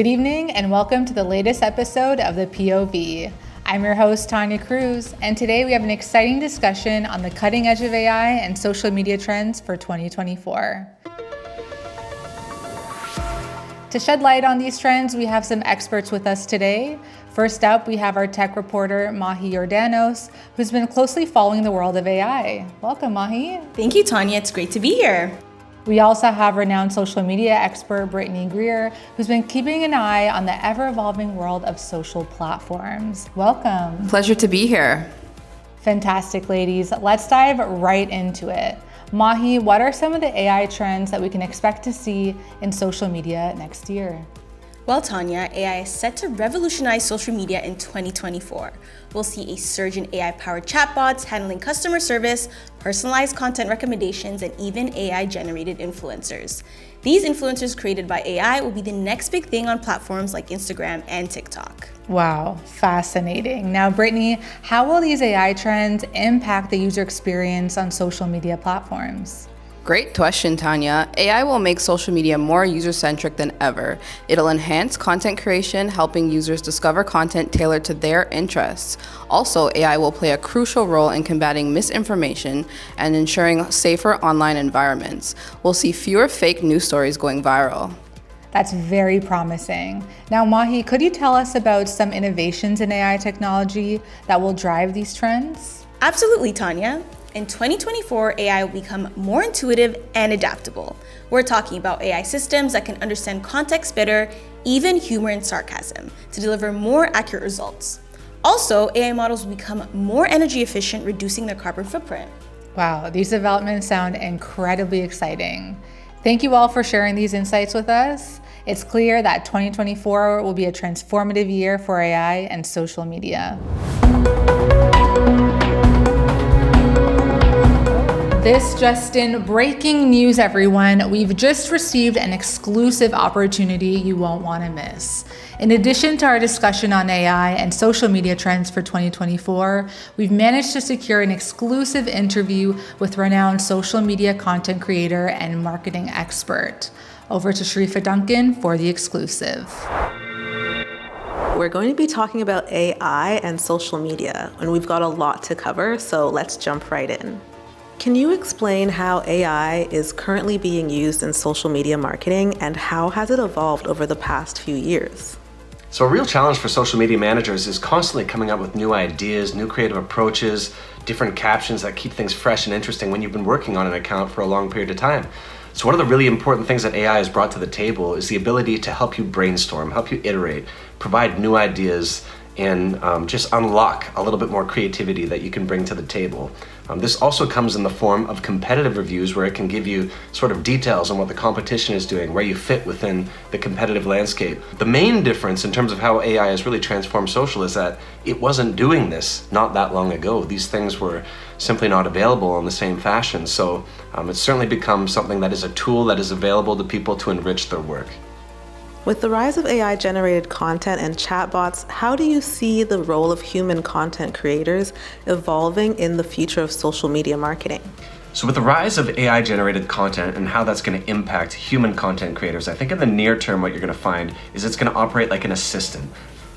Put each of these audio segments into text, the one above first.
Good evening and welcome to the latest episode of the POV. I'm your host, Tanya Cruz, and today we have an exciting discussion on the cutting edge of AI and social media trends for 2024. To shed light on these trends, we have some experts with us today. First up, we have our tech reporter, Mahi Yordanos, who's been closely following the world of AI. Welcome, Mahi. Thank you, Tanya. It's great to be here. We also have renowned social media expert Brittany Greer, who's been keeping an eye on the ever-evolving world of social platforms. Welcome. Pleasure to be here. Fantastic, ladies. Let's dive right into it. Mahi, what are some of the AI trends that we can expect to see in social media next year? Well, Tanya, AI is set to revolutionize social media in 2024. We'll see a surge in AI-powered chatbots handling customer service, personalized content recommendations, and even AI-generated influencers. These influencers created by AI will be the next big thing on platforms like Instagram and TikTok. Wow, fascinating. Now, Brittany, how will these AI trends impact the user experience on social media platforms? Great question, Tanya. AI will make social media more user-centric than ever. It'll enhance content creation, helping users discover content tailored to their interests. Also, AI will play a crucial role in combating misinformation and ensuring safer online environments. We'll see fewer fake news stories going viral. That's very promising. Now, Mahi, could you tell us about some innovations in AI technology that will drive these trends? Absolutely, Tanya. In 2024, AI will become more intuitive and adaptable. We're talking about AI systems that can understand context better, even humor and sarcasm, to deliver more accurate results. Also, AI models will become more energy efficient, reducing their carbon footprint. Wow, these developments sound incredibly exciting. Thank you all for sharing these insights with us. It's clear that 2024 will be a transformative year for AI and social media. This just in, breaking news, everyone. We've just received an exclusive opportunity you won't want to miss. In addition to our discussion on AI and social media trends for 2024, we've managed to secure an exclusive interview with renowned social media content creator and marketing expert. Over to Sharifa Duncan for the exclusive. We're going to be talking about AI and social media, and we've got a lot to cover, so let's jump right in. Can you explain how AI is currently being used in social media marketing and how has it evolved over the past few years? So a real challenge for social media managers is constantly coming up with new ideas, new creative approaches, different captions that keep things fresh and interesting when you've been working on an account for a long period of time. So one of the really important things that AI has brought to the table is the ability to help you brainstorm, help you iterate, provide new ideas, and just unlock a little bit more creativity that you can bring to the table. This also comes in the form of competitive reviews where it can give you sort of details on what the competition is doing, where you fit within the competitive landscape. The main difference in terms of how AI has really transformed social is that it wasn't doing this not that long ago. These things were simply not available in the same fashion. So it's certainly become something that is a tool that is available to people to enrich their work. With the rise of AI-generated content and chatbots, how do you see the role of human content creators evolving in the future of social media marketing? So with the rise of AI-generated content and how that's going to impact human content creators, I think in the near term what you're going to find is it's going to operate like an assistant.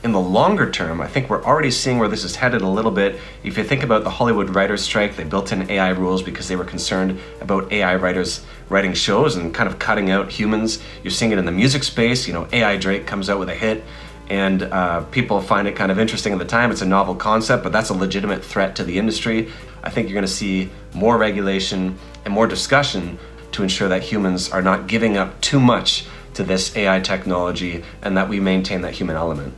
In the longer term, I think we're already seeing where this is headed a little bit. If you think about the Hollywood writers' strike, they built in AI rules because they were concerned about AI writers writing shows and kind of cutting out humans. You're seeing it in the music space. AI Drake comes out with a hit and people find it kind of interesting at the time. It's a novel concept, but that's a legitimate threat to the industry. I think you're going to see more regulation and more discussion to ensure that humans are not giving up too much to this AI technology and that we maintain that human element.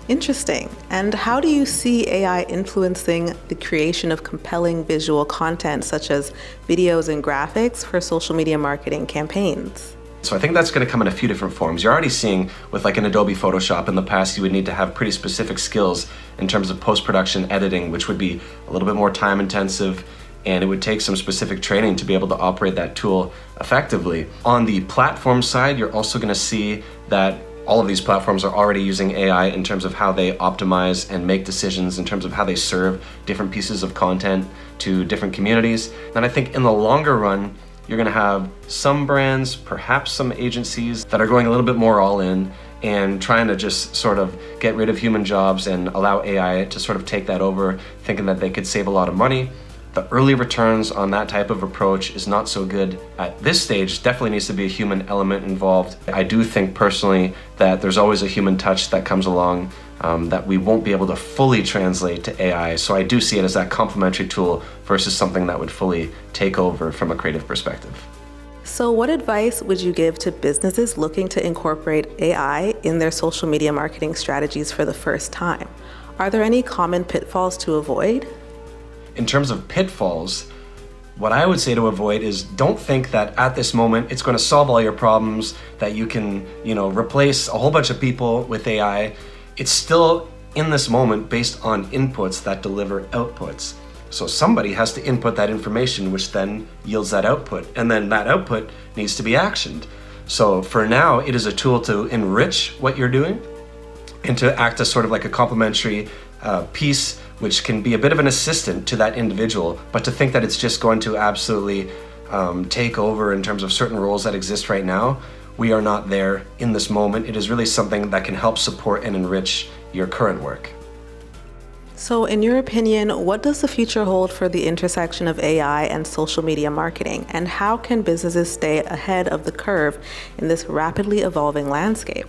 Interesting. And how do you see AI influencing the creation of compelling visual content such as videos and graphics for social media marketing campaigns? So I think that's going to come in a few different forms. You're already seeing with like an Adobe Photoshop in the past, you would need to have pretty specific skills in terms of post-production editing, which would be a little bit more time intensive, and it would take some specific training to be able to operate that tool effectively. On the platform side, you're also going to see that all of these platforms are already using AI in terms of how they optimize and make decisions in terms of how they serve different pieces of content to different communities. And I think in the longer run, you're going to have some brands, perhaps some agencies that are going a little bit more all in and trying to just sort of get rid of human jobs and allow AI to sort of take that over, thinking that they could save a lot of money. The early returns on that type of approach is not so good. At this stage, definitely needs to be a human element involved. I do think personally that there's always a human touch that comes along that we won't be able to fully translate to AI. So I do see it as that complementary tool versus something that would fully take over from a creative perspective. So what advice would you give to businesses looking to incorporate AI in their social media marketing strategies for the first time? Are there any common pitfalls to avoid? In terms of pitfalls, what I would say to avoid is don't think that at this moment it's going to solve all your problems, that you can, replace a whole bunch of people with AI. It's still in this moment based on inputs that deliver outputs. So somebody has to input that information, which then yields that output, and then that output needs to be actioned. So for now, it is a tool to enrich what you're doing and to act as sort of like a complementary piece, which can be a bit of an assistant to that individual, but to think that it's just going to absolutely take over in terms of certain roles that exist right now, we are not there in this moment. It is really something that can help support and enrich your current work. So in your opinion, what does the future hold for the intersection of AI and social media marketing? And how can businesses stay ahead of the curve in this rapidly evolving landscape?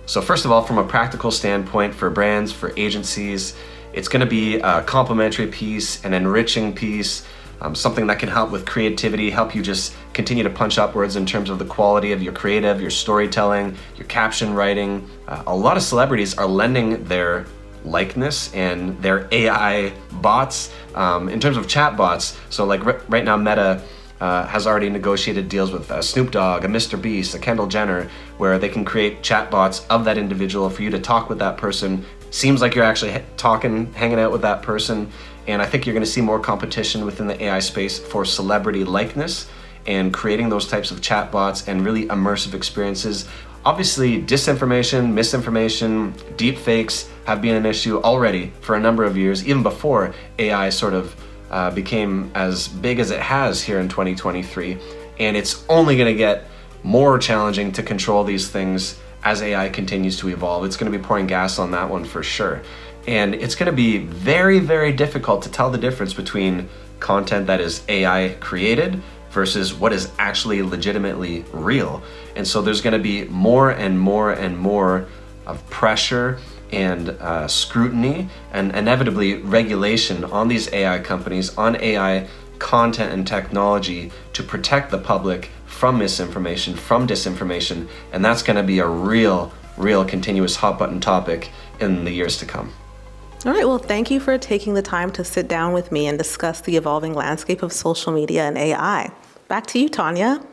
So first of all, from a practical standpoint for brands, for agencies, it's going to be a complementary piece, an enriching piece, something that can help with creativity, help you just continue to punch upwards in terms of the quality of your creative, your storytelling, your caption writing. A lot of celebrities are lending their likeness and their AI bots in terms of chat bots. So like right now Meta has already negotiated deals with Snoop Dogg, a Mr. Beast, a Kendall Jenner, where they can create chat bots of that individual for you to talk with that person. Seems like you're actually hanging out with that person. And I think you're going to see more competition within the AI space for celebrity likeness and creating those types of chat bots and really immersive experiences. Obviously, disinformation, misinformation, deep fakes have been an issue already for a number of years, even before AI sort of became as big as it has here in 2023. And it's only going to get more challenging to control these things as AI continues to evolve. It's going to be pouring gas on that one for sure. And it's going to be very, very difficult to tell the difference between content that is AI created versus what is actually legitimately real. And so there's going to be more and more and more of pressure and scrutiny and inevitably regulation on these AI companies, on AI content and technology to protect the public from misinformation, from disinformation. And that's going to be a real continuous hot button topic in the years to come. All right, well, thank you for taking the time to sit down with me and discuss the evolving landscape of social media and AI. Back to you, Tanya.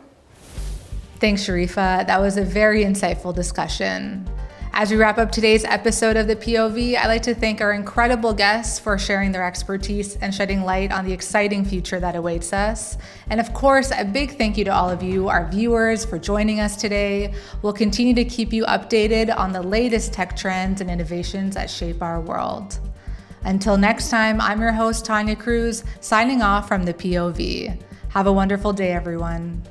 Thanks, Sharifa. That was a very insightful discussion. As we wrap up today's episode of the POV, I'd like to thank our incredible guests for sharing their expertise and shedding light on the exciting future that awaits us. And of course, a big thank you to all of you, our viewers, for joining us today. We'll continue to keep you updated on the latest tech trends and innovations that shape our world. Until next time, I'm your host, Tanya Cruz, signing off from the POV. Have a wonderful day, everyone.